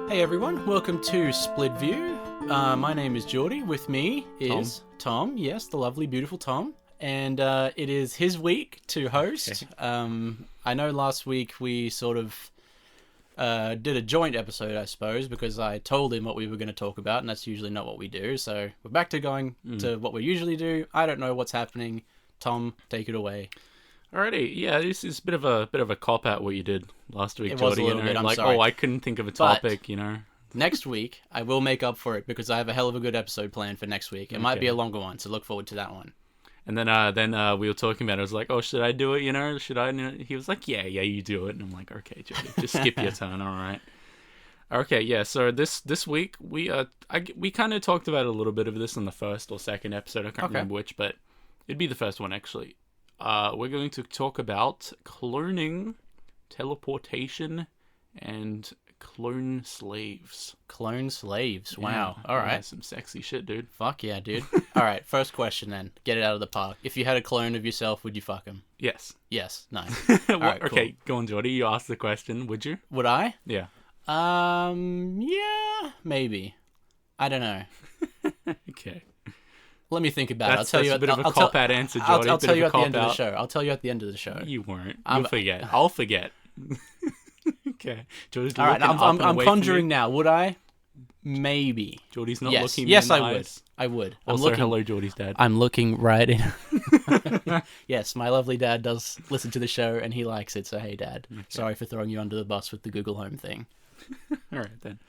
Hey everyone, welcome to Split View. My name is Geordie. With me is Tom. Yes, the lovely, beautiful Tom. And it is his week to host. I know last week we sort of did a joint episode, I suppose, because I told him what we were going to talk about, and that's usually not what we do. So we're back to going to what we usually do. I don't know what's happening. Tom, take it away. Alrighty, yeah, this is a bit of a cop out what you did last week, It was Geordie. a little bit, I'm sorry. I couldn't think of a topic, Next week, I will make up for it because I have a hell of a good episode planned for next week. It might be a longer one, so look forward to that one. And then we were talking about it. I was like, oh, should I do it? Should I? He was like, yeah, you do it. And I'm like, okay, Geordie, just skip your turn, all right. Okay, yeah. So this week we kind of talked about a little bit of this in the first or second episode. I can't remember which, but it'd be the first one actually. We're going to talk about cloning, teleportation, and clone slaves. Clone slaves. Wow. All right. Yeah, some sexy shit, dude. Fuck yeah, dude. All right. First question then. Get it out of the park. If you had a clone of yourself, would you fuck him? Yes. Yes. Nice. All right, okay, cool. go on, Geordie. You asked the question. Would you? Would I? Yeah. Yeah, maybe. I don't know. Okay. Let me think about it. I'll That's tell you. a bit of a cop-out answer, Geordie. I'll tell you at the end of the cop-out. show. I'll tell you at the end of the show. You won't. You'll forget. I'll forget. Okay. Geordie's All right. looking up and I'm away from conjuring you. now. Would I? Maybe. Geordie's not Yes. looking me Yes, in the I would. eyes. I would. Also, hello, Geordie's dad. I'm looking right in. Yes, my lovely dad does listen to the show and he likes it. So hey, Dad. Sorry for throwing you under the bus with the Google Home thing. All right, then.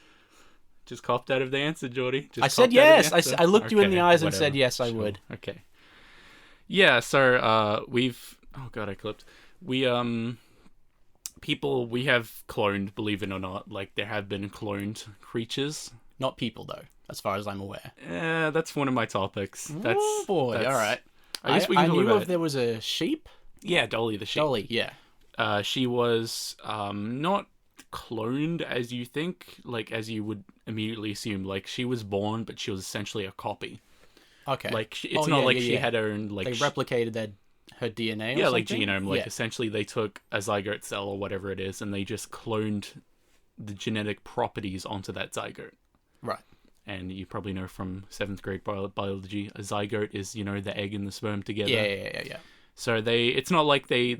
Just copped out of the answer, Geordie. Just I said copped out of the yes. answer? I looked you in Okay, the eyes and whatever. said yes, I Sure. would. Okay. Yeah, so we've... Oh, God, I clipped. We have cloned, believe it or not. Like, there have been cloned creatures. Not people though, as far as I'm aware. That's one of my topics. That's... Oh boy. that's- All right. I guess we can I talk knew about if there was a sheep. Yeah, Dolly the sheep. Dolly. Yeah. She was not cloned as you think, like as you would immediately assume. Like she was born, but she was essentially a copy. Okay. Like it's not like she yeah. had her own like They replicated her DNA. yeah, or like something? genome. Like Yeah. essentially, they took a zygote cell or whatever it is, and they just cloned the genetic properties onto that zygote. Right. And you probably know from 7th grade biology, a zygote is the egg and the sperm together. Yeah. So it's not like they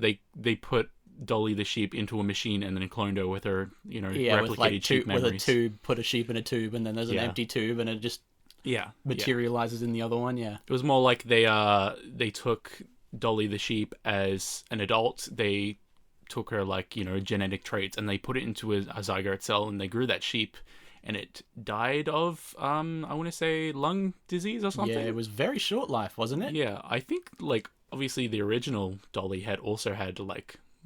put Dolly the sheep into a machine and then cloned her with her, replicated with like sheep with a memories. tube, put a sheep in a tube, and then there's an Yeah. empty tube, and it just Yeah. materializes in the other one. Yeah. It was more like they took Dolly the sheep as an adult. They took her genetic traits and they put it into a zygote cell and they grew that sheep, and it died of I want to say lung disease or something. Yeah, it was very short life, wasn't it? Yeah, I think obviously the original Dolly had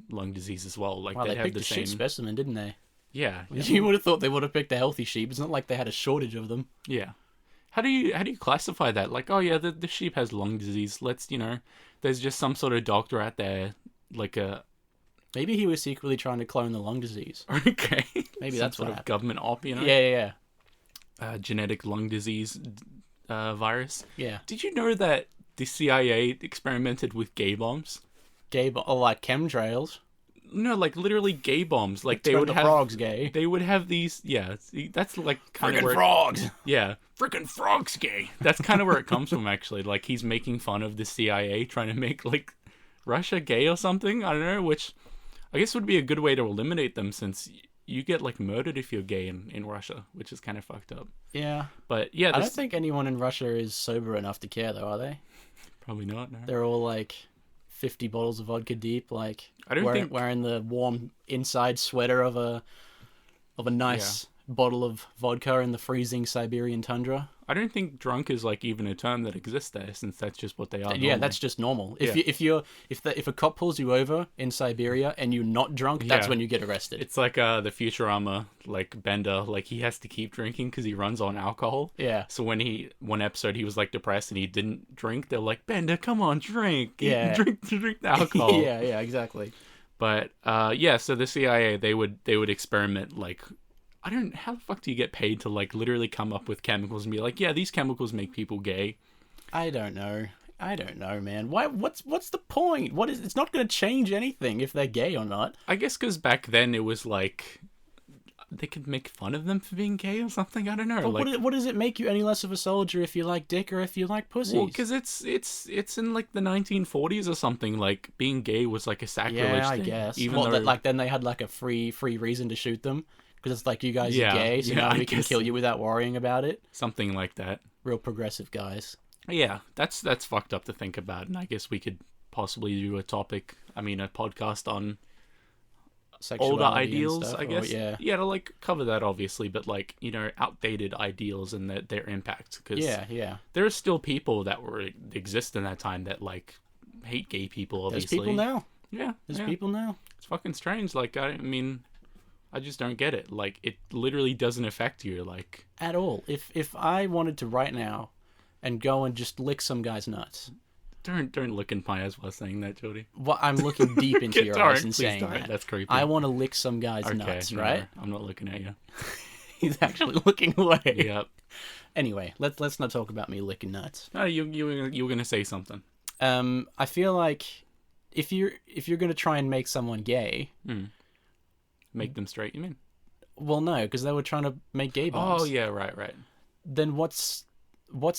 lung disease as well. Like Wow, they they have picked the a same. shit specimen, didn't they? Yeah. You would have thought they would have picked a healthy sheep. It's not like they had a shortage of them. Yeah. How do you classify that? Like, oh yeah, the sheep has lung disease. Let's there's just some sort of doctor out there, like a Maybe he was secretly trying to clone the lung disease. okay, Maybe some that's sort what of happened. government op, Yeah. genetic lung disease virus. Yeah. Did you know that the CIA experimented with gay bombs? Like chemtrails. No, like literally gay bombs. Like they Turn would the have frogs gay. They would have these. Yeah, see, that's like kind of Friggin' where. frogs. Yeah, freaking frogs gay. That's kind of where it comes from, actually. Like he's making fun of the CIA trying to make like Russia gay or something. I don't know, which I guess would be a good way to eliminate them, since you get like murdered if you're gay in Russia, which is kind of fucked up. Yeah. But yeah, I don't think anyone in Russia is sober enough to care, though, are they? probably not. No. They're all like 50 bottles of vodka deep, like I don't think wearing the warm inside sweater of a nice bottle of vodka in the freezing Siberian tundra. I don't think drunk is like even a term that exists there, since that's just what they are. Yeah, normally. that's just normal. Yeah. If a cop pulls you over in Siberia and you're not drunk, that's Yeah. when you get arrested. It's like the Futurama, like Bender, like he has to keep drinking because he runs on alcohol. Yeah. So when one episode he was like depressed and he didn't drink, they're like, Bender, come on, drink. Yeah. drink the alcohol. yeah, exactly. But so the CIA, they would experiment like, how the fuck do you get paid to like literally come up with chemicals and be like, yeah, these chemicals make people gay? I don't know, man. Why? What's the point? It's not going to change anything if they're gay or not. I guess because back then it was like they could make fun of them for being gay or something. I don't know. But Like, what does it make you any less of a soldier if you like dick or if you like pussies? well, because it's in like the 1940s or something. Like being gay was like a sacrilege yeah, I thing, guess. Even Well, though, like then they had like a free reason to shoot them because it's like you guys Yeah, are gay, so yeah, now I we can guess kill so. you without worrying about it. something like that. Real progressive guys. Yeah, that's fucked up to think about, and I guess we could possibly do a podcast on older Sexuality and ideals, stuff, I or- guess. yeah. To like cover that obviously, but like, outdated ideals and their impact, because Yeah. there are still people that exist in that time that like hate gay people. Obviously, There's people now. Yeah, There's yeah. people now. It's fucking strange. Like, I mean, I just don't get it. Like, it literally doesn't affect you. Like, At all. If I wanted to right now and go and just lick some guy's nuts. don't look in my eyes while saying that, Jody. Well, I'm looking deep into your eyes and Please saying don't. that. That's creepy. I want to lick some guy's Okay, nuts, no, right? I'm not looking at you. He's actually looking away. Yep. Anyway, let's not talk about me licking nuts. No, you were gonna say something. I feel like if you're gonna try and make someone gay, Make them straight, you mean? well, no, because they were trying to make gay bombs. Oh yeah, right. Then what's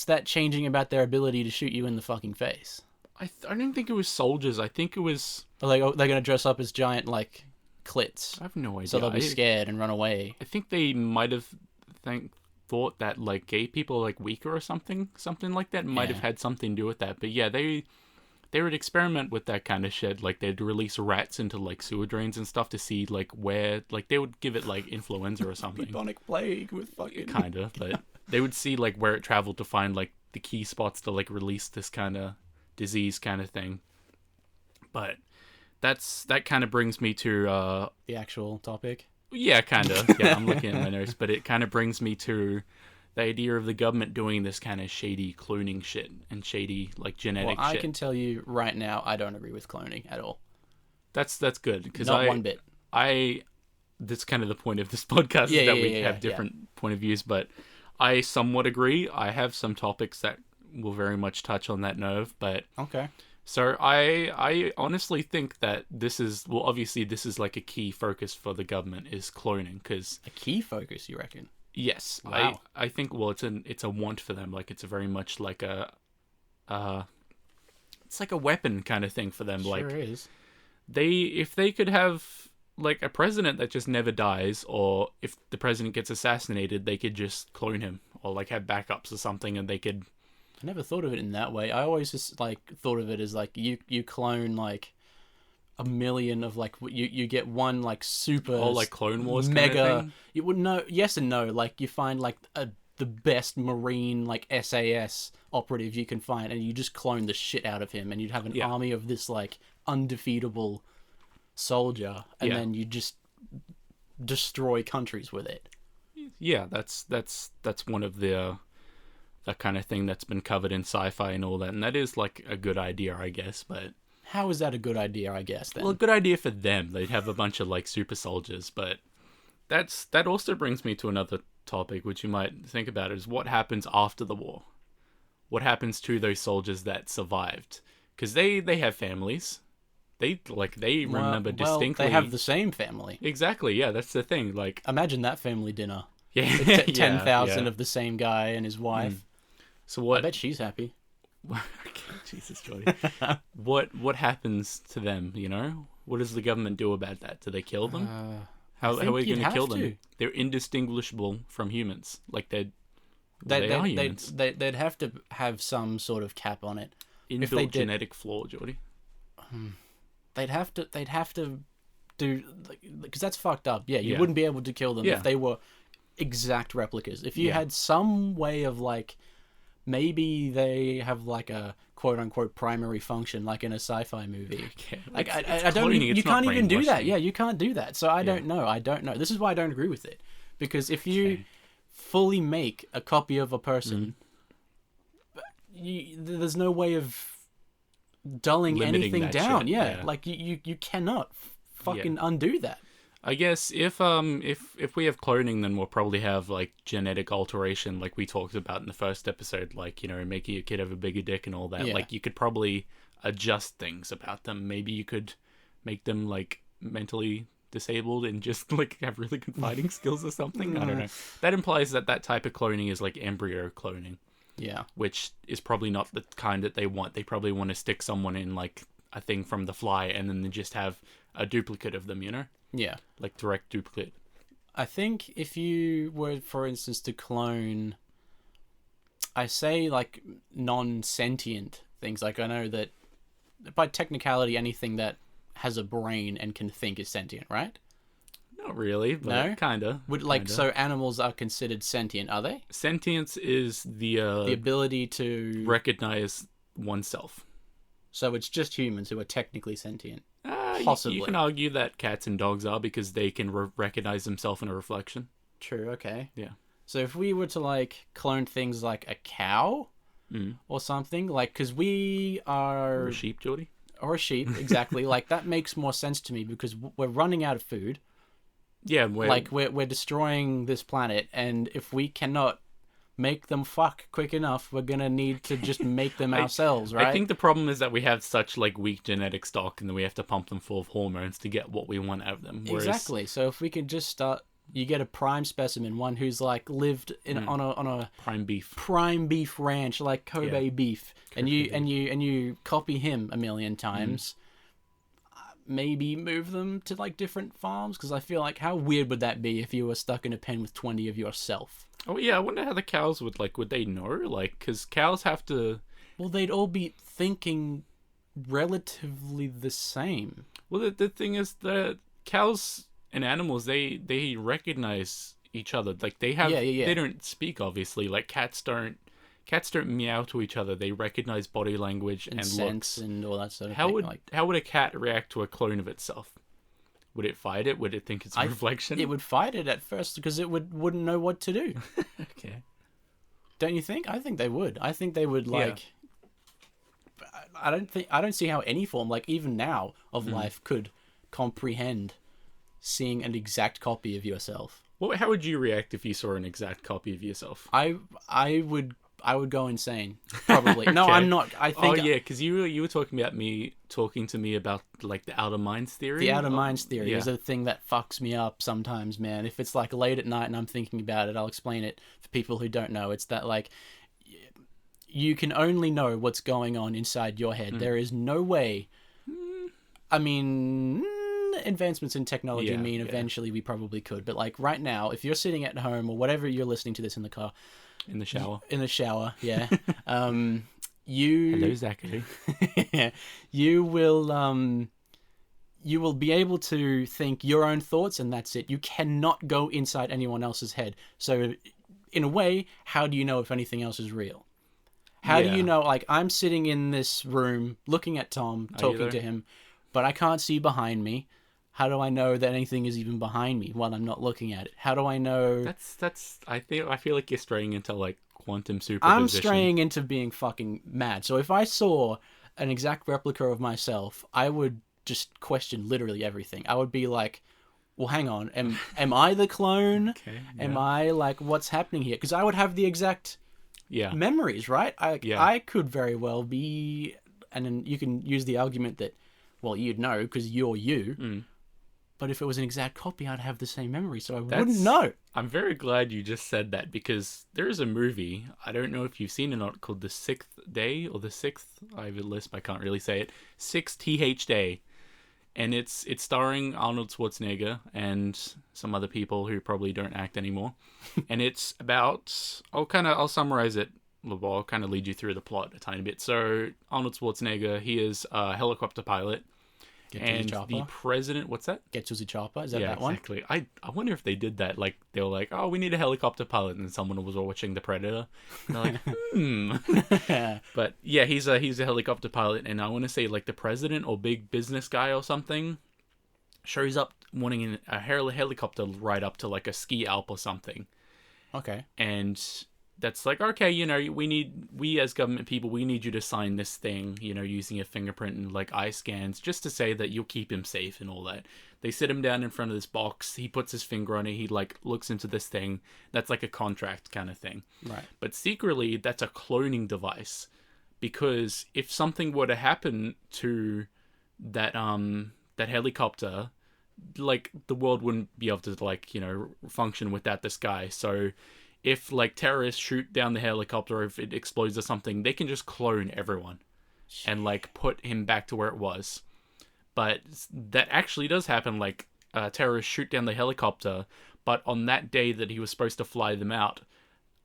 that changing about their ability to shoot you in the fucking face? I didn't think it was soldiers. I think it was. Or like, they're gonna dress up as giant like clits, I have no idea. so they'll be scared and run away. I think they might have thought that like gay people are like weaker or something like that. Might have Yeah. had something to do with that. But yeah, they would experiment with that kind of shit. Like they'd release rats into like sewer drains and stuff to see like where, like they would give it like influenza or something. Bubonic plague with fucking Kind of, but they would see like where it traveled to find like the key spots to like release this kind of disease kind of thing. But that kind of brings me to the actual topic. yeah, kind of. Yeah, I'm looking at my notes, but it kind of brings me to the idea of the government doing this kind of shady cloning shit and shady like Well, genetic I shit. can tell you right now, I don't agree with cloning at all. That's good because Not one bit. That's kind of the point of this podcast, Yeah, is that yeah, we yeah, have yeah. different point of views, but I somewhat agree. I have some topics that will very much touch on that nerve, but Okay. so I honestly think that this is, well, obviously this is like a key focus for the government is cloning, because A key focus, you reckon? yes, Wow. I think, well, it's a want for them. Like it's a very much like it's like a weapon kind of thing for them. Sure Like is. if they could have like a president that just never dies, or if the president gets assassinated, they could just clone him or like have backups or something, and they could. I never thought of it in that way. I always just like thought of it as like you clone like a million of like you get one like super Or like Clone Wars mega. kind of thing. You would know, yes and no. Like you find like the best Marine like SAS operative you can find, and you just clone the shit out of him, and you'd have an Yeah. army of this like undefeatable soldier, and Yeah. then you just destroy countries with it. Yeah, that's one of the that kind of thing that's been covered in sci-fi and all that, and that is like a good idea, I guess. But How is that a good idea? I guess then. well, a good idea for them. They'd have a bunch of like super soldiers, but that also brings me to another topic, which you might think about, is what happens after the war. What happens to those soldiers that survived? Because they have families. They remember distinctly. They have the same family. Exactly. Yeah, that's the thing. Like, Imagine that family dinner. yeah, 10,000 yeah. of the same guy and his wife. So I what? bet she's happy. Jesus, Jordy. What happens to them? You know, what does the government do about that? Do they kill them? How think are we you'd going to kill have them? to. They're indistinguishable from humans. Like they They'd are humans. have to have some sort of cap on it. Inbuilt they did- genetic flaw, Jordy. They'd have to do, because that's fucked up. Yeah, you Yeah. wouldn't be able to kill them Yeah. if they were exact replicas. If you Yeah. had some way of like, maybe they have like a quote unquote primary function, like in a sci-fi movie. Okay, Like it's I don't. cloning, You it's not can't even do that. brainwashing. Yeah, you can't do that. So I don't know. I don't know. This is why I don't agree with it, because if you Okay. fully make a copy of a person, Mm-hmm. there's no way of dulling Limiting anything that down. shit, Yeah. yeah. Like you cannot fucking undo that. I guess if we have cloning, then we'll probably have like genetic alteration, like we talked about in the first episode, like, you know, making your kid have a bigger dick and all that. Yeah. Like you could probably adjust things about them. Maybe you could make them like mentally disabled and just like have really good fighting skills or something. I don't know. That implies that that type of cloning is like embryo cloning, Yeah. which is probably not the kind that they want. They probably want to stick someone in like a thing from The Fly and then they just have a duplicate of them, you know? Yeah. Like direct duplicate. I think if you were, for instance, to clone, I say like non-sentient things. Like I know that by technicality, anything that has a brain and can think is sentient, right? Not really, but No? kinda. Would like Kinda. so animals are considered sentient, are they? Sentience is The ability to recognize oneself. so it's just humans who are technically sentient. You Possibly. can argue that cats and dogs are because they can recognize themselves in a reflection. True. Okay. Yeah. So if we were to like clone things like a cow or something, like because we are Or a sheep, Geordie. or a sheep, exactly, like that makes more sense to me because we're running out of food. Yeah, We're destroying this planet, and if we cannot make them fuck quick enough, we're gonna need to just make them ourselves, right? I think the problem is that we have such like weak genetic stock, and then we have to pump them full of hormones to get what we want out of them. Whereas, exactly. So if we could just start, you get a prime specimen, one who's like lived in on a prime beef. prime beef ranch like Kobe beef, and you copy him a million times. Maybe move them to like different farms because I feel like how weird would that be if you were stuck in a pen with 20 of yourself? Oh yeah, I wonder how the cows would would they know? Like, because cows have to. Well, they'd all be thinking relatively the same. Well, the thing is that cows and animals they recognize each other. Like they have. Yeah. They don't speak obviously. Like cats don't. Cats don't meow to each other. They recognize body language and sense looks. and all that sort of How thing. would how would a cat react to a clone of itself? Would it fight it? Would it think it's a reflection? It would fight it at first because it wouldn't know what to do. Okay. Don't you think? I think they would. I think they would like. I don't see how any form, like even now, of life could comprehend seeing an exact copy of yourself. Well, how would you react if you saw an exact copy of yourself? I would go insane. Probably. No, Okay. I'm not. I think Oh yeah, because you were talking to me about like the outer minds theory. the outer minds theory yeah. is a thing that fucks me up sometimes, man. If it's like late at night and I'm thinking about it, I'll explain it for people who don't know. It's that like you can only know what's going on inside your head. There is no way. I mean, advancements in technology Yeah, mean yeah. eventually we probably could, but like right now, if you're sitting at home or whatever you're listening to this in the car, in the shower. in the shower, yeah, you Hello, Zachary. you will be able to think your own thoughts and that's it. You cannot go inside anyone else's head. So in a way, how do you know if anything else is real? How do Yeah. you know, like I'm sitting in this room looking at Tom, talking there? to him, but I can't see behind me. How do I know that anything is even behind me while I'm not looking at it? How do I know? That's I feel like you're straying into like quantum superposition. I'm straying into being fucking mad. So if I saw an exact replica of myself, I would just question literally everything. I would be like, well, hang on. Am I the clone? Okay, Am yeah. I like, what's happening here? Because I would have the exact Yeah. memories, right? Yeah. I could very well be, and then you can use the argument that, well, you'd know because you're you. Mm. But if it was an exact copy, I'd have the same memory, so I That's- wouldn't know. I'm very glad you just said that because there is a movie, I don't know if you've seen it or not, called The Sixth Day or The Sixth, I have a lisp, I can't really say it, 6th Day. And it's starring Arnold Schwarzenegger and some other people who probably don't act anymore. And it's about, I'll summarize it, I'll kind of lead you through the plot a tiny bit. So Arnold Schwarzenegger, he is a helicopter pilot. Get to the And chopper. the president, what's that? Get to the chopper. Is that Yeah, that one? exactly. I wonder if they did that. Like they were like, "Oh, we need a helicopter pilot," and someone was watching The Predator. And they're like, But yeah, he's a helicopter pilot, and I want to say like the president or big business guy or something shows up wanting a helicopter ride up to like a ski alp or something, Okay. and that's like, okay, we as government people, we need you to sign this thing, using a fingerprint and like eye scans just to say that you'll keep him safe and all that. They sit him down in front of this box. He puts his finger on it. He like looks into this thing. That's like a contract kind of thing. Right. But secretly, that's a cloning device, because if something were to happen to that helicopter, like the world wouldn't be able to like, you know, function without this guy. So if like terrorists shoot down the helicopter, or if it explodes or something, they can just clone everyone and like put him back to where it was. But that actually does happen. Like terrorists shoot down the helicopter, but on that day that he was supposed to fly them out,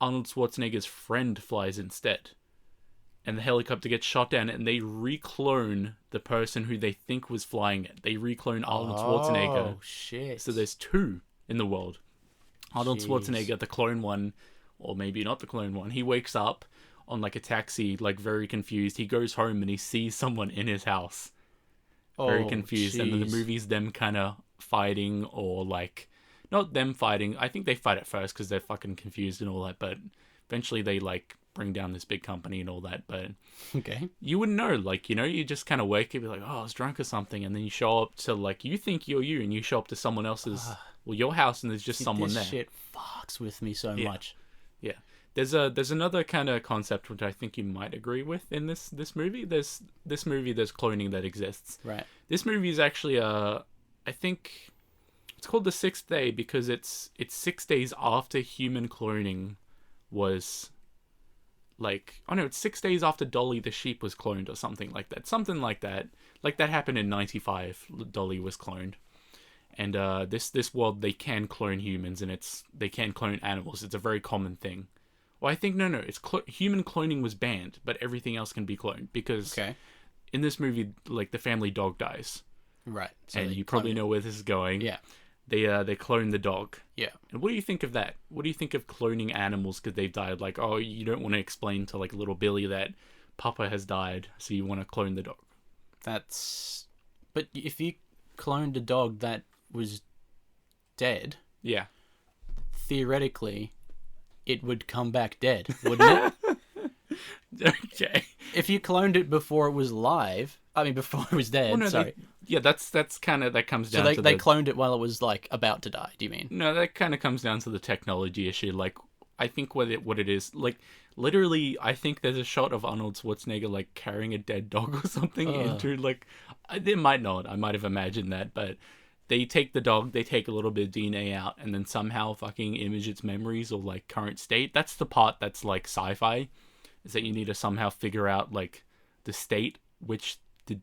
Arnold Schwarzenegger's friend flies instead. And the helicopter gets shot down, and they reclone the person who they think was flying it. They reclone Arnold Schwarzenegger. Oh, shit. So there's two in the world. Arnold Schwarzenegger, the clone one, or maybe not the clone one, he wakes up on like a taxi, like very confused. He goes home and he sees someone in his house. Very confused. And then the movie's them kind of fighting, or like, not them fighting. I think they fight at first because they're fucking confused and all that, but eventually they like bring down this big company and all that. But Okay. you wouldn't know, like, you know, you just kind of wake up, you're like, oh, I was drunk or something, and then you show up to like, you think you're you, and you show up to someone else's, well, your house, and there's just someone this there. Shit fucks with me so much. Yeah. There's another kind of concept which I think you might agree with in this movie. There's cloning that exists. Right. This movie is actually I think it's called The Sixth Day because it's 6 days after human cloning was like, oh no, it's 6 days after Dolly the sheep was cloned or something like that. Something like that. Like that happened in 95. Dolly was cloned. And this world, they can clone humans, and they can clone animals. It's a very common thing. Well, I think no, it's human cloning was banned, but everything else can be cloned because in this movie, like the family dog dies, right? So and you probably know where this is going. Yeah, they clone the dog. Yeah. And what do you think of that? What do you think of cloning animals because they've died? Like, oh, you don't want to explain to like little Billy that Papa has died, so you want to clone the dog. But if you cloned a dog that was dead, yeah, theoretically, it would come back dead, wouldn't it? Okay. If you cloned it before it was alive, I mean, before it was dead. Well, no, sorry. That's kind of, that comes down. So they cloned it while it was like about to die. Do you mean? No, that kind of comes down to the technology issue. Like, I think what it is, like, literally, I think there's a shot of Arnold Schwarzenegger like carrying a dead dog or something into like. They might not. I might have imagined that, but. They take the dog, they take a little bit of DNA out, and then somehow fucking image its memories or like current state. That's the part that's like sci-fi, is that you need to somehow figure out like the state which the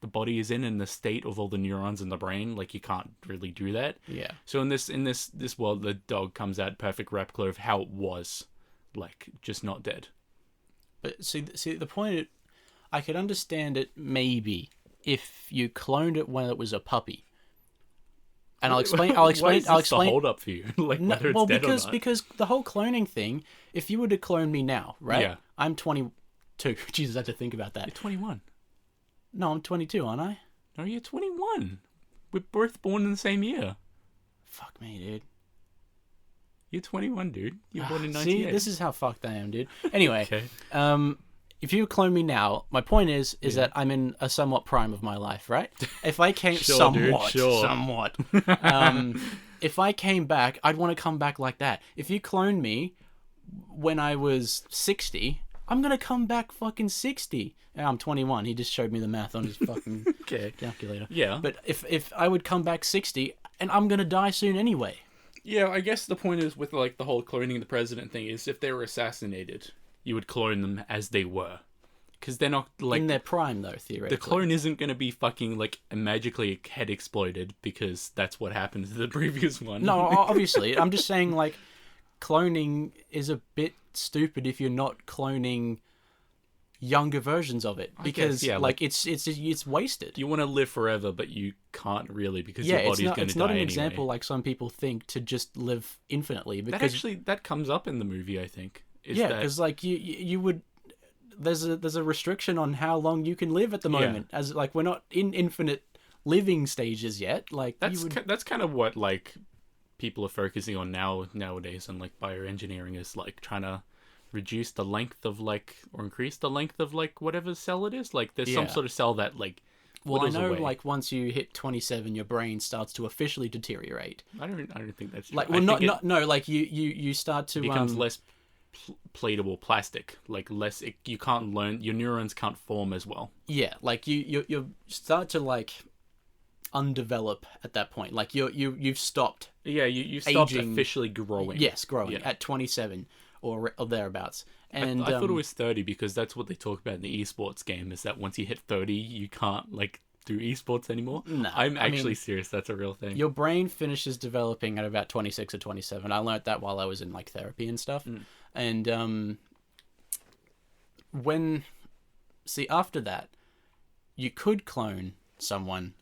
body is in, and the state of all the neurons in the brain. Like you can't really do that. Yeah. So in this world, the dog comes out perfect replica of how it was, like just not dead. But see the point. I could understand it maybe if you cloned it when it was a puppy. And I'll explain. Why is this the hold up for you? Like no, whether it's well, dead or not. because the whole cloning thing. If you were to clone me now, right? Yeah. I'm 22. Jesus, I had to think about that. You're 21. No, I'm 22, aren't I? No, you're 21. We're both born in the same year. Fuck me, dude. You're 21, dude. You're born in 98. See, this is how fucked I am, dude. Anyway, okay. If you clone me now, my point is that I'm in a somewhat prime of my life, right? If I came somewhat, if I came back, I'd want to come back like that. If you cloned me when I was 60, I'm gonna come back fucking 60. Yeah, I'm 21. He just showed me the math on his fucking calculator. Yeah. But if I would come back 60, and I'm gonna die soon anyway. Yeah, I guess the point is with like the whole cloning the president thing is if they were assassinated, you would clone them as they were. Because they're not, like... In their prime, though, theoretically. The clone isn't going to be fucking, like, magically head exploded, because that's what happened to the previous one. No, obviously. I'm just saying, like, cloning is a bit stupid if you're not cloning younger versions of it. Because, guess, yeah, like, it's wasted. You want to live forever, but you can't really, because your body's going to die it's not an anyway. example like some people think to just live infinitely. Because That comes up in the movie, I think. Because like you would, there's a restriction on how long you can live at the moment. As like we're not in infinite living stages yet. Like that's kind of what like people are focusing on nowadays, and like bioengineering is like trying to reduce the length of like or increase the length of like whatever cell it is. Like there's some sort of cell that like. Well, I know, away. Like once you hit 27, your brain starts to officially deteriorate. I don't think that's true. Like, well, no, like you start to becomes less plateable plastic. Like less, you can't learn. Your neurons can't form as well. Yeah, like you start to like undevelop at that point. Like you've stopped. Yeah, you stopped Aging. officially growing. Yes, growing Yeah. at 27 or thereabouts. And I thought it was 30 because that's what they talk about in the esports game, is that once you hit 30, you can't, like, do esports anymore. No, I'm I mean, actually serious. That's a real thing. your brain finishes developing at about 26 or 27. I learned that while I was in, like, therapy and stuff. And after that, you could clone someone.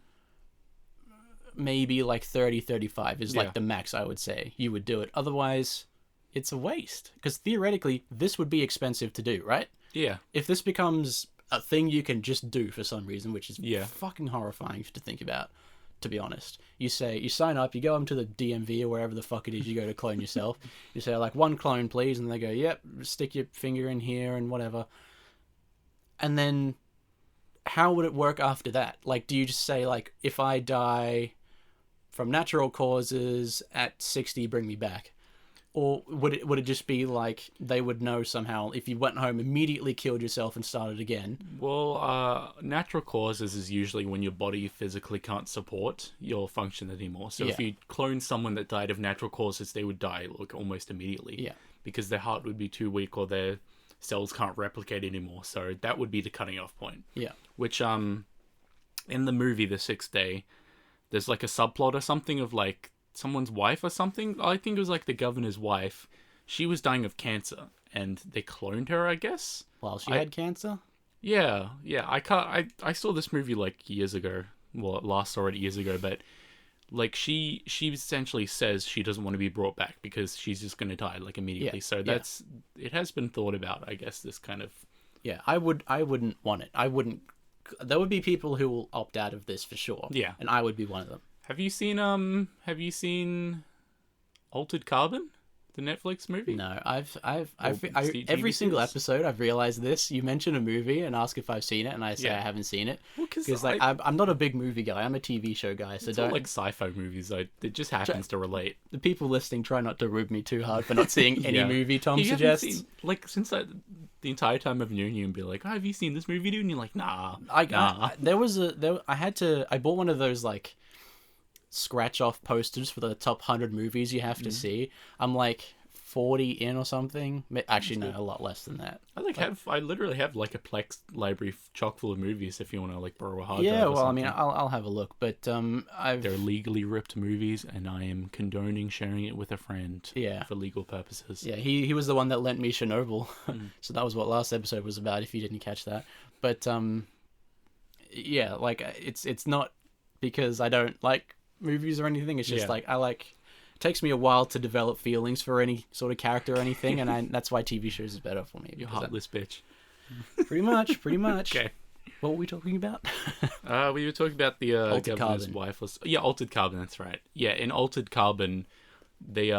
Maybe like 30, 35 is Yeah. like the max, I would say. You would do it. Otherwise, it's a waste. Because theoretically, this would be expensive to do, right? Yeah. If this becomes a thing you can just do for some reason, which is Yeah. fucking horrifying to think about, to be honest. You sign up, you go into the DMV or wherever the fuck it is you go to clone yourself. You say, like, 1 clone, please. And they go, yep, stick your finger in here and whatever. And then how would it work after that? Like, do you just say, like, if I die from natural causes at 60, bring me back? Or would it just be like they would know somehow if you went home, immediately killed yourself and started again? Well, natural causes is usually when your body physically can't support your function anymore. So if Yeah. you clone someone that died of natural causes, they would die like almost immediately. Yeah. Because their heart would be too weak or their cells can't replicate anymore. So that would be the cutting off point. Yeah. Which in the movie The Sixth Day, there's like a subplot or something of like someone's wife or something. I think it was like the governor's wife. She was dying of cancer and they cloned her, I guess. While she had cancer? Yeah. I saw this movie like years ago. Well, last saw it years ago, but like she essentially says she doesn't want to be brought back because she's just going to die like immediately. Yeah, So that's it has been thought about, I guess, this kind of. Yeah, I wouldn't want it. I wouldn't. There would be people who will opt out of this for sure. Yeah. And I would be one of them. Have you seen Altered Carbon, the Netflix movie? No, TV every single series? episode I've realized this. You mention a movie and ask if I've seen it, and I say Yeah. I haven't seen it. Well, Because like I'm not a big movie guy. I'm a TV show guy. So it's all don't like sci-fi movies. It just happens to relate. the people listening try not to rib me too hard for not seeing any Yeah. movie Tom You haven't suggests. seen, like, since the entire time I've known you and be like, oh, have you seen this movie, dude? And you're like, nah. I bought one of those like scratch off posters for the top 100 movies you have to see. I'm like 40 in or something. Actually, no, a lot less than that. I literally have like a Plex library chock full of movies if you want to like borrow a hard Yeah, drive or well, I mean, something. I'll have a look, but They're legally ripped movies, and I am condoning sharing it with a friend. Yeah. For legal purposes. yeah, he was the one that lent me Chernobyl, so that was what last episode was about. If you didn't catch that, but yeah, like it's not because I don't like movies or anything. It's just Yeah. like it takes me a while to develop feelings for any sort of character or anything, and that's why TV shows is better for me. You because heartless bitch. pretty much. Okay. What were we talking about? We were talking about the Altered governor's Carbon. wife. Yeah, Altered Carbon. That's right. Yeah, in Altered Carbon, they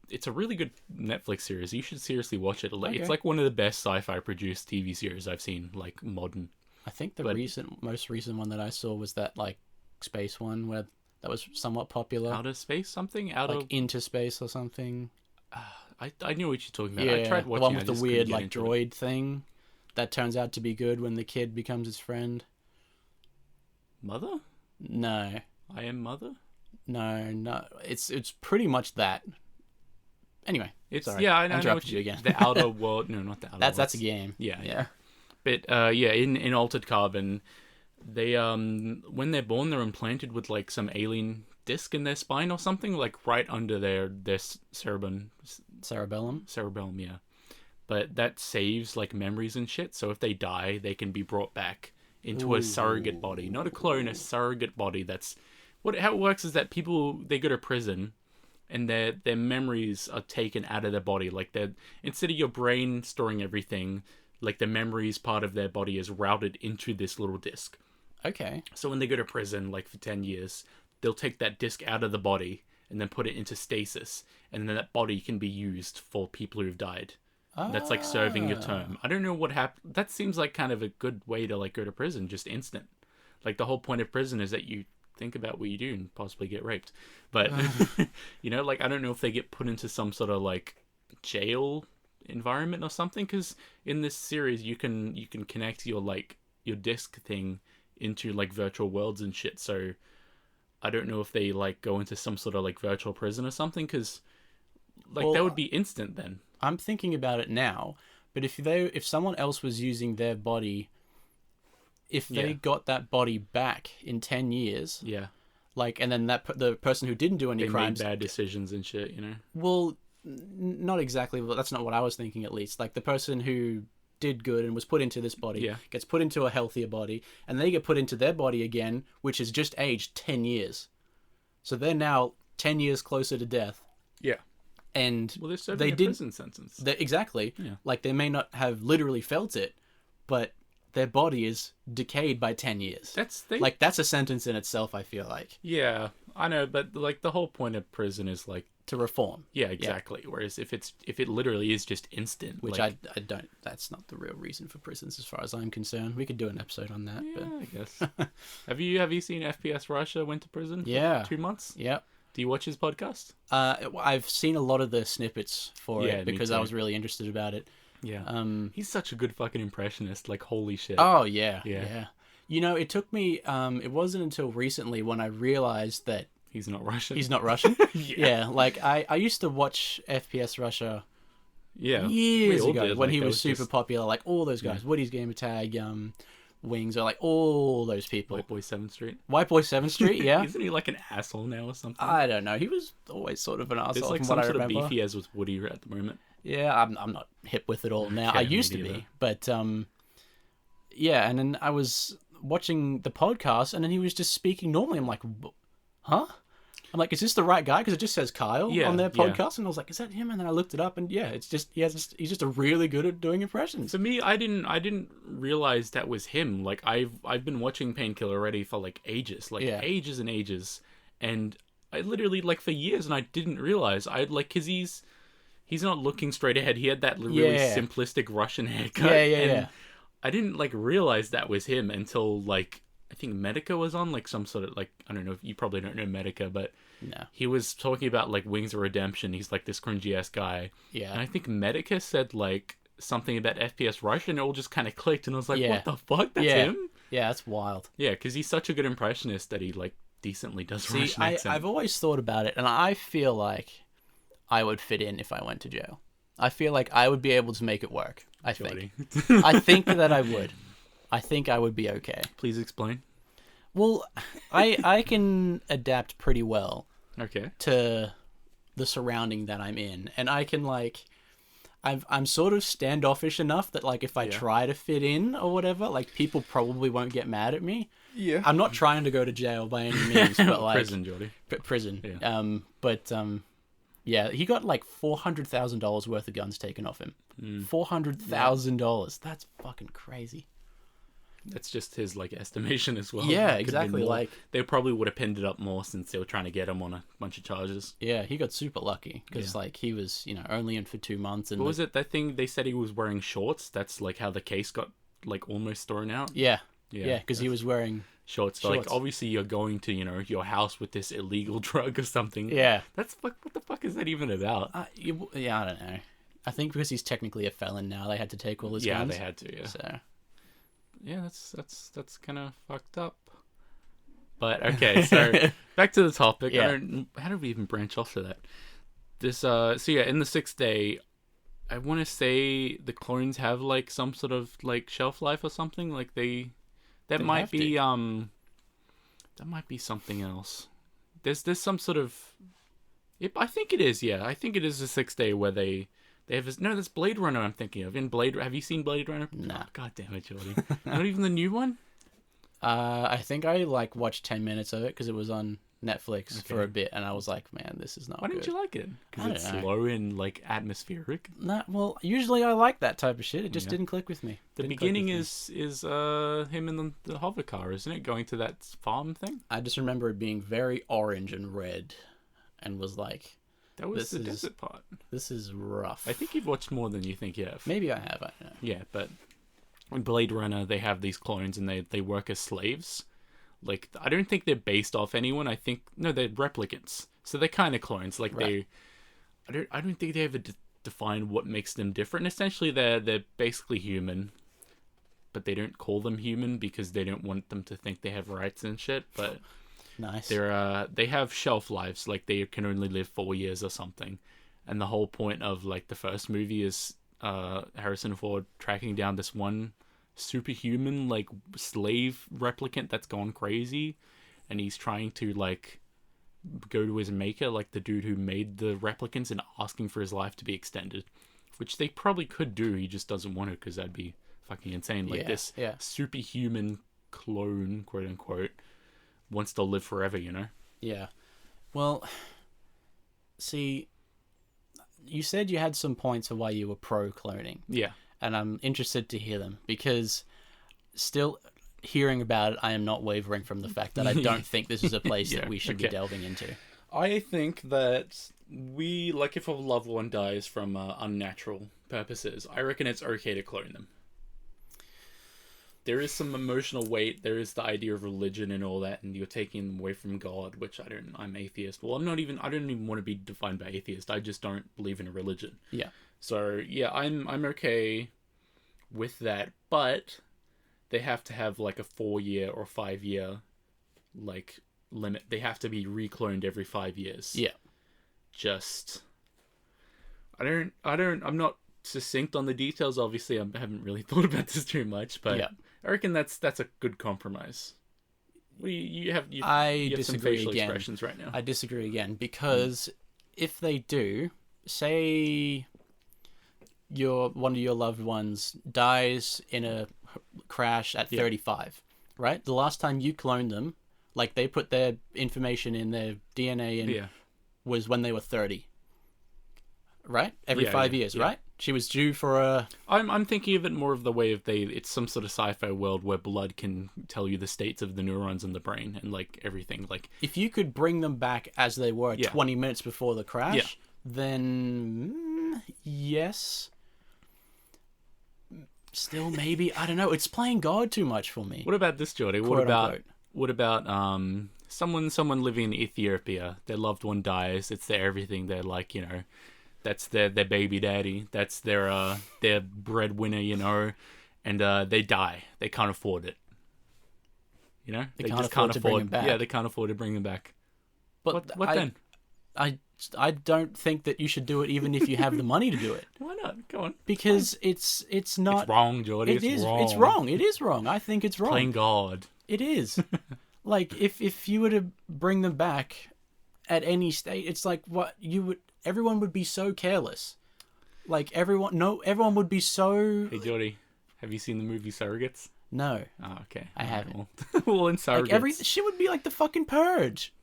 it's a really good Netflix series. You should seriously watch it. Okay. It's like one of the best sci-fi produced TV series I've seen, like modern. I think the But- most recent one that I saw was that like space one where that was somewhat popular, Outer Space something? like Into Space or something. I knew what you're talking about. Yeah, I tried the watching one it, with I the just weird couldn't like get into it. droid thing that turns out to be good when the kid becomes his friend. Mother? No, I Am Mother? no, it's pretty much that. Anyway, It's sorry, yeah, I know interrupted what you again. The Outer World. No, not the Outer that's a Worlds. game. Yeah, Yeah. But yeah, in Altered Carbon, they when they're born, they're implanted with like some alien disc in their spine or something, like right under their cerebellum. Cerebellum. Yeah. But that saves like memories and shit. So if they die, they can be brought back into a surrogate body, not a clone, a surrogate body. That's how it works. Is that they go to prison, and their memories are taken out of their body. Like instead of your brain storing everything, like the memories part of their body is routed into this little disc. Okay. So when they go to prison, like for 10 years, they'll take that disc out of the body and then put it into stasis, and then that body can be used for people who've died. That's like serving your term. I don't know what happened. That seems like kind of a good way to like go to prison, just instant. Like the whole point of prison is that you think about what you do and possibly get raped. But you know, like I don't know if they get put into some sort of like jail environment or something, because in this series you can connect your disc thing into like virtual worlds and shit. So I don't know if they like go into some sort of like virtual prison or something, because like Well, that would be instant then. I'm thinking about it now, but if someone else was using their body, if they Yeah. got that body back in 10 years, Yeah, like, and then the person who didn't do any they crimes, made bad decisions and shit, you know. well, not exactly, but that's not what I was thinking, at least. Like, the person who did good and was put into this body Yeah. gets put into a healthier body, and they get put into their body again, which has just aged 10 years. So they're now 10 years closer to death. Yeah. And Well, they're serving they a didn't prison sentence. exactly. Yeah. Like, they may not have literally felt it, but their body is decayed by 10 years. That's a sentence in itself, I feel like, Yeah, I know, but like the whole point of prison is like, to reform. yeah, exactly. Whereas if it literally is just instant, Which like, I don't. That's not the real reason for prisons, as far as I'm concerned. We could do an episode on that. yeah, But I guess. have you seen FPS Russia went to prison? For Yeah. 2 months. yeah, Do you watch his podcast? I've seen a lot of the snippets for Yeah, it me because I too. was really interested about it. Yeah. He's such a good fucking impressionist. Like, holy shit. Oh yeah, Yeah. yeah. You know, it took me. It wasn't until recently when I realized that He's not Russian. he's not Russian. Yeah. Like I used to watch FPS Russia Yeah. years We all ago did. when Like, he that was super just popular. Like all those guys, Woody's Gamer Tag, Wings, or like all those people. White Boy 7th Street. White Boy 7th Street, yeah. Isn't he like an asshole now or something? I don't know. He was always sort of an There's asshole like from some what I sort of remember. beef he has with Woody at the moment. Yeah, I'm not hip with it all now. I Yeah, me used to neither. be, but yeah. And then I was watching the podcast, and then he was just speaking normally. I'm like, huh? I'm like, is this the right guy? Because it just says Kyle Yeah, on their yeah. podcast, and I was like, is that him? And then I looked it up, and yeah, it's just he's just a really good at doing impressions. For me, I didn't realize that was him. Like I've been watching Painkiller already for like ages, like Yeah. ages and ages, and I literally like for years, and I didn't realize because he's not looking straight ahead. He had that really Yeah. simplistic Russian haircut. Yeah, and yeah. I didn't like realize that was him until like I think Medica was on like some sort of like I don't know. You probably don't know Medica, but No. he was talking about like Wings of Redemption. He's like this cringy ass guy. Yeah. And I think Medica said like something about FPS Russia, and it all just kind of clicked, and I was like, Yeah. "What the fuck? That's Yeah. him?" Yeah, that's wild. Yeah, because he's such a good impressionist that he like decently does See, Russian accent. I've always thought about it, and I feel like I would fit in if I went to jail. I feel like I would be able to make it work. I think. Jordy. I think that I would. I think I would be okay. Please explain. Well, I can adapt pretty well Okay. to the surrounding that I'm in, and I can like I'm sort of standoffish enough that like if I try to fit in or whatever, like people probably won't get mad at me. Yeah. I'm not trying to go to jail by any means, but like Prison, Jordy. prison. Yeah. Yeah, he got like $400,000 worth of guns taken off him. $400,000. That's fucking crazy. That's just his like estimation as well. Yeah, It could've been exactly, more. like- they probably would have pinned it up more since they were trying to get him on a bunch of charges. Yeah, he got super lucky because Yeah. like he was, only in for 2 months and What was it? That thing they said he was wearing shorts. That's like how the case got like almost thrown out. Yeah, Yeah, because he was wearing. shorts. Shorts. Like obviously you're going to your house with this illegal drug or something. Yeah, That's what the fuck is that even about? yeah, I don't know. I think because he's technically a felon now, they had to take all his Yeah, guns. they had to. Yeah, So yeah. That's kind of fucked up. But okay, so back to the topic. Yeah. How did we even branch off to that? This so yeah, in the 6th day, I want to say the clones have like some sort of like shelf life or something. Like that They might have be to. that might be something else. There's some sort of. Yep, I think it is. Yeah, I think it is the 6th day where they have this. No, that's Blade Runner. I'm thinking of have you seen Blade Runner? Nah. Oh, God damn it, Jordy. Not even the new one. I think I like watched 10 minutes of it because it was on Netflix for Okay. a bit, and I was like, man, this is not Why good. didn't you like it? I Because don't it's know. slow and like atmospheric. Nah, well, usually I like that type of shit. It just Yeah. didn't click with me. The Didn't click beginning with me. is him in the hover car, isn't it? Going to that farm thing. I just remember it being very orange and red, and was like, That was This the is- desert part. this is rough. I think you've watched more than you think you have. Maybe I have. I don't know. Yeah, but in Blade Runner, they have these clones and they work as slaves. Like, I don't think they're based off anyone. I think no, they're replicants. So they're kind of clones. Like Right. I don't think they ever define what makes them different. Essentially, they're basically human, but they don't call them human because they don't want them to think they have rights and shit. But Nice. They have shelf lives, like they can only live 4 years or something. And the whole point of like the first movie is Harrison Ford tracking down this one superhuman like slave replicant that's gone crazy, and he's trying to like go to his maker, like the dude who made the replicants, and asking for his life to be extended, which they probably could do. He just doesn't want to because that'd be fucking insane. Like this superhuman clone, quote unquote, wants to live forever, you know? Yeah. Well, see, you said you had some points of why you were pro cloning. Yeah. And I'm interested to hear them, because still hearing about it, I am not wavering from the fact that I don't think this is a place that we should be delving into. I think that we, like, if a loved one dies from unnatural purposes, I reckon it's okay to clone them. There is some emotional weight. There is the idea of religion and all that, and you're taking them away from God, which I'm atheist. Well, I don't even want to be defined by atheist. I just don't believe in a religion. Yeah. So, yeah, I'm okay with that, but they have to have, like, a 4-year or 5-year, like, limit. They have to be recloned every 5 years. Yeah. I'm not succinct on the details, obviously. I haven't really thought about this too much, but I reckon that's a good compromise. You have some facial expressions right now. I disagree again, because if they do, say one of your loved ones dies in a crash at 35, right? The last time you cloned them, like they put their information in their DNA in was when they were 30. Right? Every 5 years, right? She was due for a... I'm thinking of it more of the way of it's some sort of sci-fi world where blood can tell you the states of the neurons in the brain and like everything. Like, if you could bring them back as they were 20 minutes before the crash, then yes. Still maybe, I don't know. It's playing God too much for me. What about this, Jordy? What about someone living in Ethiopia? Their loved one dies. It's their everything. They're like, you know, that's their baby daddy. That's their breadwinner, you know, and they die. They can't afford it. You know, they just can't afford to bring them back. Yeah, they can't afford to bring them back. But what then? I don't think that you should do it, even if you have the money to do it. Why not? Go on. Because it's not. It's wrong, Jordy. It's wrong. It is wrong. I think it's wrong. Playing God. It is. Like if you were to bring them back at any state, it's like what you would. Everyone would be so careless. Like everyone would be so. Hey Jordy, have you seen the movie Surrogates? No. Oh, okay. I haven't. Well, in Surrogates, like shit would be like the fucking Purge.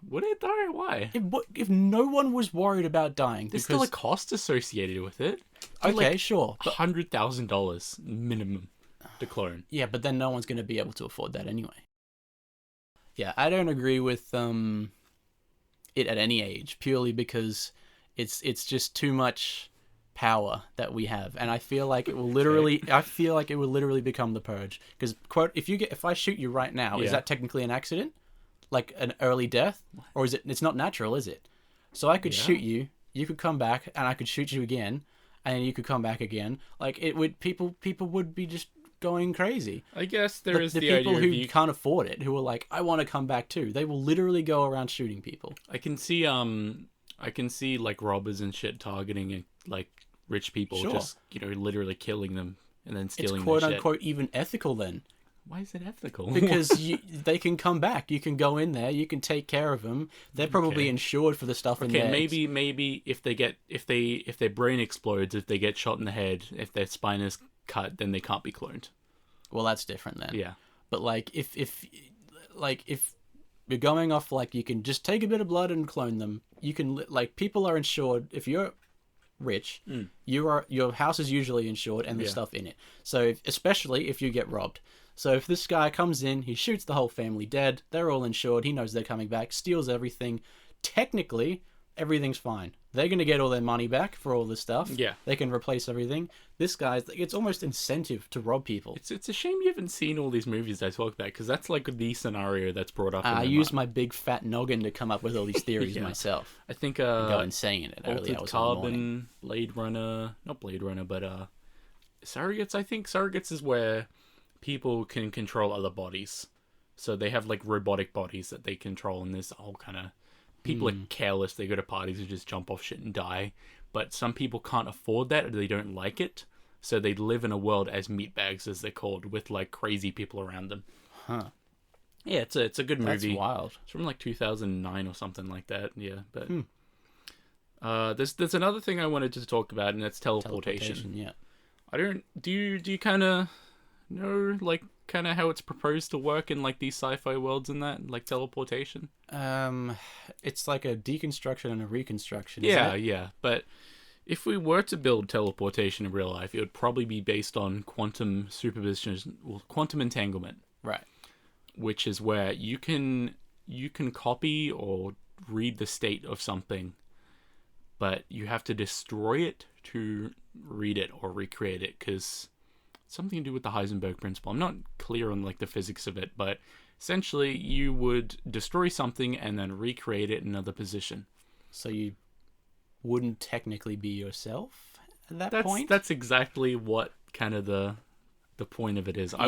Would it though? Why? If no one was worried about dying, there's still a cost associated with it. Okay, like sure. $100,000 minimum to clone. Yeah, but then no one's going to be able to afford that anyway. Yeah, I don't agree with it at any age, purely because it's just too much power that we have, and I feel like it will literally become the Purge. Because quote, if I shoot you right now, is that technically an accident? Like an early death? Or is it? It's not natural, is it? So I could shoot you, you could come back, and I could shoot you again, and you could come back again. Like it would, people would be just going crazy. I guess there is the people idea who can't afford it, who are like, I want to come back too. They will literally go around shooting people. I can see like robbers and shit targeting like rich people, just literally killing them and then stealing their shit. It's quote unquote even ethical then. Why is it ethical? Because they can come back. You can go in there. You can take care of them. They're probably insured for the stuff in there. Maybe if their brain explodes, if they get shot in the head, if their spine is cut, then they can't be cloned. Well, that's different then. Yeah. But like if you're going off like you can just take a bit of blood and clone them, you can like people are insured if you're rich. Your house is usually insured and there's stuff in it. So especially if you get robbed. So if this guy comes in, he shoots the whole family dead, they're all insured, he knows they're coming back, steals everything, technically, everything's fine. They're going to get all their money back for all this stuff. Yeah. They can replace everything. This guy's, it's almost incentive to rob people. It's a shame you haven't seen all these movies I talk about, because that's like the scenario that's brought up. I use my big fat noggin to come up with all these theories myself. I think go insane at early hours Carbon, in the morning. Blade Runner, not Blade Runner, but Surrogates. I think Surrogates is where people can control other bodies. So they have like robotic bodies that they control, and there's all kind of people are careless. They go to parties and just jump off shit and die. But some people can't afford that, or they don't like it, so they live in a world as meatbags, as they're called, with like crazy people around them. Huh. Yeah, it's a good movie. That's wild. It's from like 2009 or something like that. Yeah, but there's another thing I wanted to talk about, and that's teleportation. Yeah. Do you kind of know like kind of how it's proposed to work in like these sci-fi worlds and that, like teleportation? It's like a deconstruction and a reconstruction. Yeah, isn't it? yeah. But if we were to build teleportation in real life, it would probably be based on quantum superposition, well, quantum entanglement, Right. which is where you can copy or read the state of something, but you have to destroy it to read it or recreate it, because something to do with the Heisenberg principle. I'm not clear on like the physics of it, but essentially you would destroy something and then recreate it in another position. So you wouldn't technically be yourself at that point? That's exactly what kind of the point of it is. I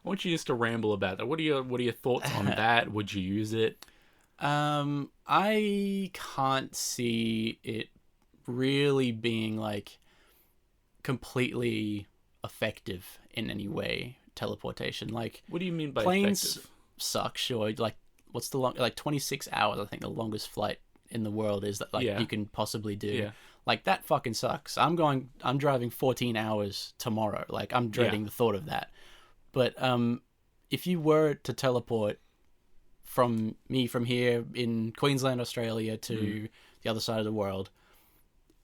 want you just to ramble about that. What are your thoughts on that? Would you use it? I can't see it really being like completely effective in any way. Teleportation, like, what do you mean by planes effective? suck. Sure, like what's the like 26 hours? I think the longest flight in the world is that you can possibly do. Yeah. Like that fucking sucks. I'm driving 14 hours tomorrow. Like I'm dreading the thought of that. But if you were to teleport from here in Queensland, Australia to the other side of the world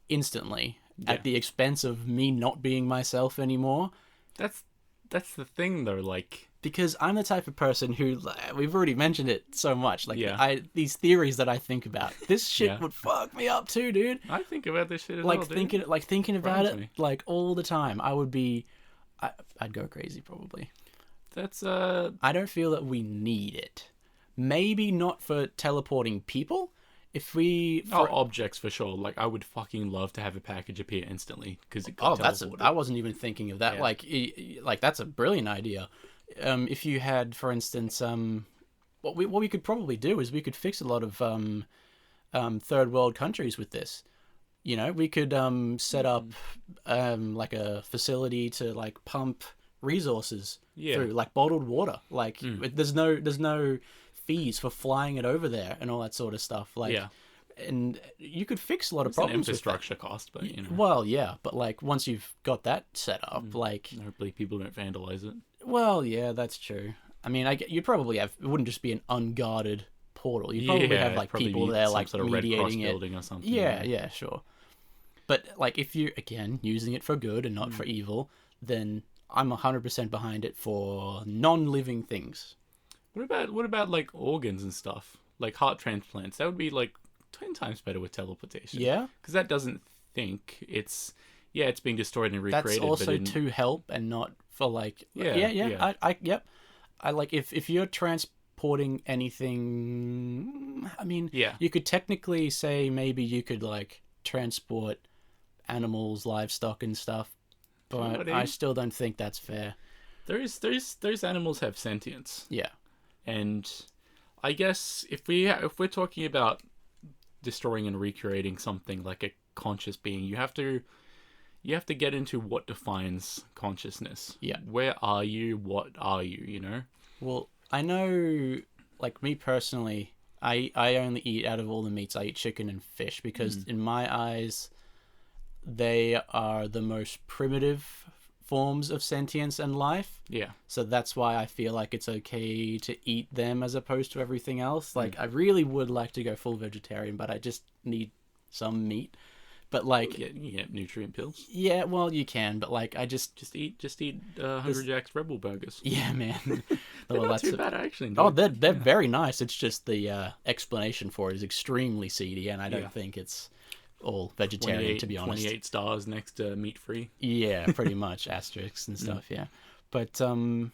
instantly at the expense of me not being myself anymore. That's the thing though, like, because I'm the type of person who, we've already mentioned it so much, like these theories that I think about, this shit would fuck me up too, dude. I think about this shit as like well, thinking about it me. like all the time. I'd go crazy probably. That's I don't feel that we need it. Maybe not for teleporting people. If we objects for sure. Like, I would fucking love to have a package appear instantly because it got teleported. I wasn't even thinking of that. Yeah. Like that's a brilliant idea. If you had, for instance, what we could probably do is we could fix a lot of third world countries with this. You know, we could set up like a facility to like pump resources through, like bottled water. Like there's no fees for flying it over there and all that sort of stuff. Like, and you could fix a lot of problems. An infrastructure cost, but you know. Well, yeah, but like once you've got that set up, like hopefully people don't vandalize it. Well, yeah, that's true. I mean, you'd probably have, it wouldn't just be an unguarded portal. You'd probably have like people there like sort of mediating Red Cross it. building or something. Yeah, sure. But like if you're again using it for good and not for evil, then I'm 100% behind it for non-living things. What about like organs and stuff? Like heart transplants. That would be like 10 times better with teleportation. Yeah? Because that doesn't think. It's being destroyed and recreated. That's also to help and not for like... Yeah. I like if you're transporting anything... I mean, you could technically say maybe you could like transport animals, livestock and stuff. But I still don't think that's fair. Those animals have sentience. Yeah. And I guess if we're talking about destroying and recreating something like a conscious being, you have to get into what defines consciousness. Yeah. Where are you? What are you, you know? Well, I know, like me personally, I only eat, out of all the meats, I eat chicken and fish because in my eyes, they are the most primitive forms of sentience and life. Yeah. So that's why I feel like it's okay to eat them as opposed to everything else. Like I really would like to go full vegetarian, but I just need some meat. But like you get nutrient pills. Yeah, well you can, but like I just eat Hungry Jack's Rebel burgers. Yeah, man. They're not too bad actually. Oh, they're very nice. It's just the explanation for it is extremely seedy, and I don't think it's all vegetarian, to be honest. 28 stars next to meat free. Yeah, pretty much. Asterisks and stuff, yeah. But no,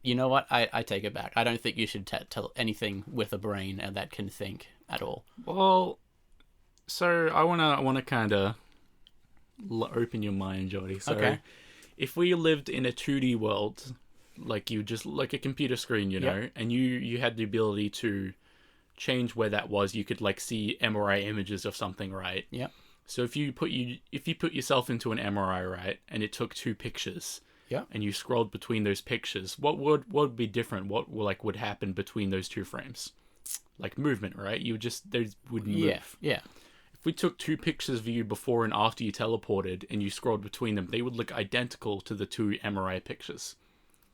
you know what? I take it back. I don't think you should tell anything with a brain and that can think at all. Well, so I wanna kind of open your mind, Jody. So if we lived in a 2D world, like you just like a computer screen, you Yep. know, and you had the ability to change where that was. You could like see MRI images of something, right? Yeah. So if you put yourself into an MRI, right, and it took two pictures, Yeah. and you scrolled between those pictures, what would be different? What would happen between those two frames? Like movement, right? You would just they would move. Yeah. Yeah. If we took two pictures of you before and after you teleported, and you scrolled between them, they would look identical to the two MRI pictures.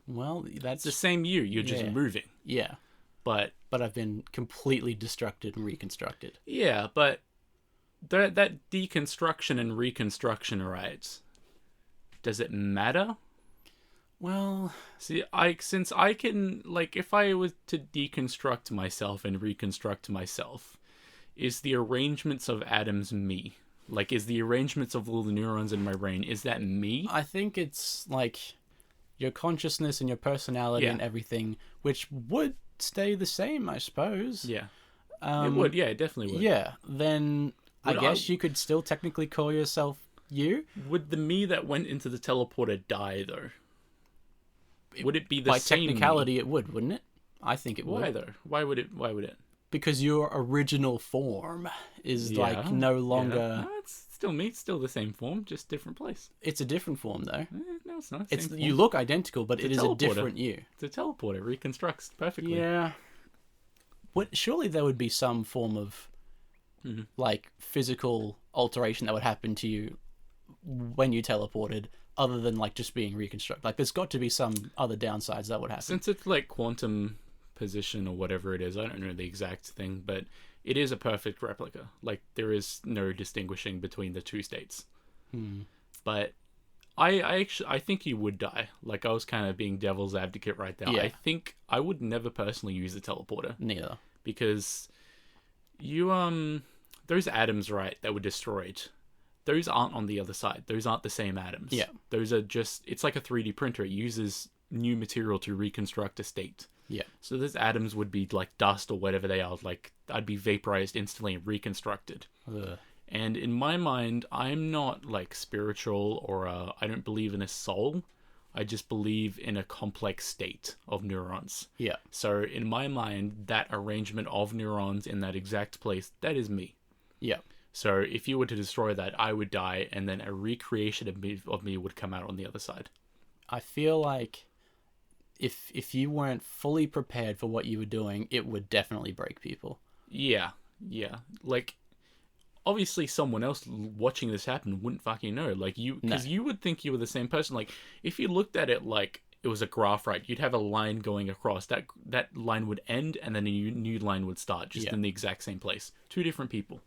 Well, that's It's the same you. You're just Yeah. moving, yeah. but But I've been completely destructed and reconstructed. yeah, but that deconstruction and reconstruction, right? Does it matter? Well, See, since I can, like, if I was to deconstruct myself and reconstruct myself, is the arrangements of atoms me? Like, is the arrangements of all the neurons in my brain, is that me? I think it's like your consciousness and your personality Yeah. and everything, which would stay the same, I suppose. Yeah, Um, it would. Yeah, it definitely would. Yeah. Then Would I guess you could still technically call yourself you. Would the me that went into the teleporter die, though? Would it be the By same me? technicality, it would, wouldn't it? I think it would. Why, though? Why would it? Because your original form is like Yeah, no yeah. longer. No, it's still me. It's still the same form, just different place. It's a different form, though. No, it's not. It's Same you form. look identical, but it It's is a a teleporter. different you. It's a teleporter. Reconstructs perfectly. Yeah. What? Surely there would be some form of Mhm. like physical alteration that would happen to you when you teleported, other than like just being reconstructed. Like, there's got to be some other downsides that would happen. Since it's like quantum position or whatever it is, I don't know the exact thing, but it is a perfect replica. Like, there is no distinguishing between the two states. But I think you would die. Like, I was kind of being devil's advocate right there. Yeah. I think I would never personally use a teleporter Neither. because you those atoms, right, that were destroyed, those aren't on the other side. Those aren't the same atoms. Yeah. Those are just, it's like a 3D printer. It uses new material to reconstruct a state. Yeah. So those atoms would be like dust or whatever they are. Like, I'd be vaporized instantly and reconstructed. Ugh. And in my mind, I'm not like spiritual or I don't believe in a soul. I just believe in a complex state of neurons. Yeah. So in my mind, that arrangement of neurons in that exact place, that is me. Yeah. So if you were to destroy that, I would die, and then a recreation of me would come out on the other side. I feel like if you weren't fully prepared for what you were doing, it would definitely break people. Yeah. Like, obviously someone else watching this happen wouldn't fucking know. Like, because you would think you were the same person. Like, if you looked at it like it was a graph, right, you'd have a line going across. That line would end, and then a new line would start, just in the exact same place. Two different people.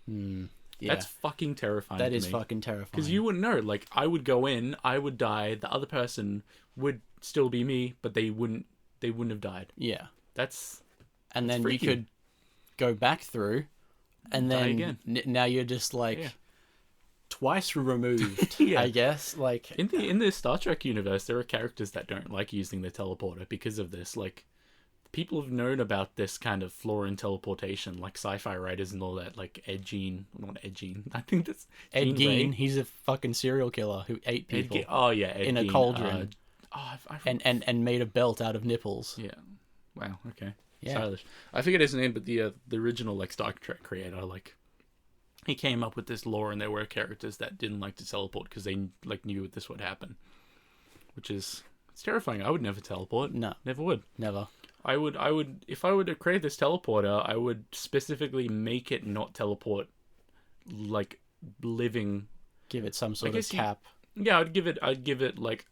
Yeah. That's fucking terrifying. That to is me. fucking terrifying. Because you wouldn't know. Like, I would go in, I would die, the other person would still be me, but they wouldn't have died. Yeah. That's And then freaky. you could go back through, and Die then again. now you're just like Yeah. twice removed. Yeah. I guess. Like, in the Star Trek universe, there are characters that don't like using the teleporter because of this. Like, people have known about this kind of flaw in teleportation, like sci-fi writers and all that. Like Ed Gein, not Ed Gein. I think that's Ed Gein Gein, Ray. he's a fucking serial killer who ate Ed people Gein. Oh yeah, Ed in a Gein. cauldron. I and made a belt out of nipples. yeah. Wow. Okay. Yeah. Stylish. I forget his name, but the original like Star Trek creator, like, he came up with this lore, and there were characters that didn't like to teleport because they like knew this would happen, which is, it's terrifying. I would never teleport. No, Never would. never. I would if I were to create this teleporter, I would specifically make it not teleport, like living. Give it some sort of guess you- cap. Yeah, I'd give it like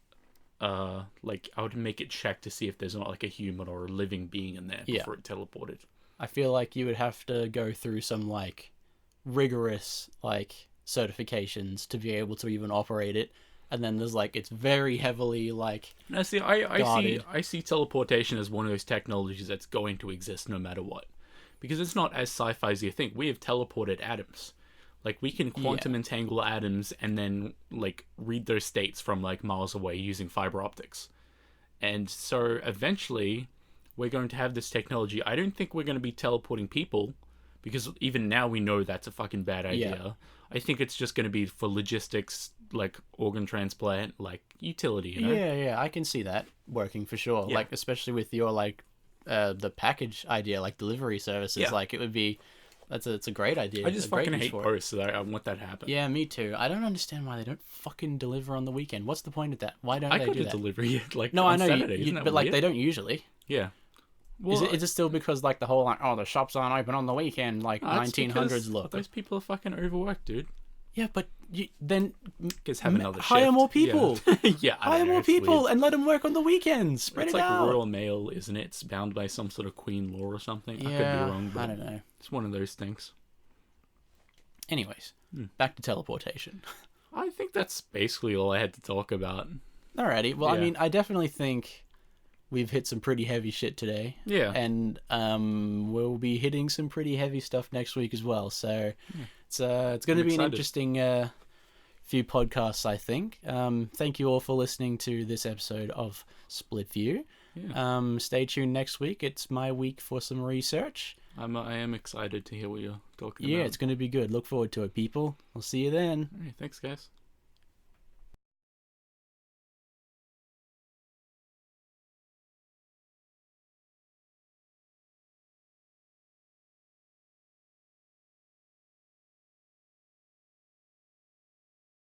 I would make it check to see if there's not like a human or a living being in there Yeah. before it teleported. I feel like you would have to go through some like rigorous like certifications to be able to even operate it. And then there's like, it's very heavily like, Now, see, I see teleportation as one of those technologies that's going to exist no matter what, because it's not as sci-fi as you think. We have teleported atoms, like we can quantum entangle atoms and then like read those states from like miles away using fiber optics, and so eventually we're going to have this technology. I don't think we're going to be teleporting people, because even now we know that's a fucking bad idea. I think it's just going to be for logistics, like organ transplant, like utility, you know? Yeah, I can see that working for sure. Yeah. Like, especially with your like the package idea, like delivery services. Yeah. Like, it would be it's a great idea. I just a great fucking use hate for it. post, so I want that to happen. Yeah, me too. I don't understand why they don't fucking deliver on the weekend. What's the point of that? Why don't I they got do a that? delivery like No, on I know, Saturday, isn't that but like weird? they don't usually. Yeah. Is Well, it still because like the whole like the shops aren't open on the weekend like no, it's 1900s because look? Those people are fucking overworked, dude. Yeah, but then Just have another hire shift. more people. Yeah, yeah, I Hire don't know, more it's weird. people and let them work on the weekends. Spread It's it like out. Royal Mail, isn't it? It's bound by some sort of Queen law or something. Yeah, I could be wrong, but I don't know. it's one of those things. Anyways, Hmm. back to teleportation. I think that's basically all I had to talk about. Alrighty. Well, I Yeah. mean, I definitely think we've hit some pretty heavy shit today. Yeah. And we'll be hitting some pretty heavy stuff next week as well. So it's going to I'm be an excited. interesting few podcasts, I think. Thank you all for listening to this episode of Split View. Yeah. Stay tuned next week. It's my week for some research. I am excited to hear what you're talking Yeah, about. it's going to be good. Look forward to it, people. I'll see you then. All right, thanks, guys.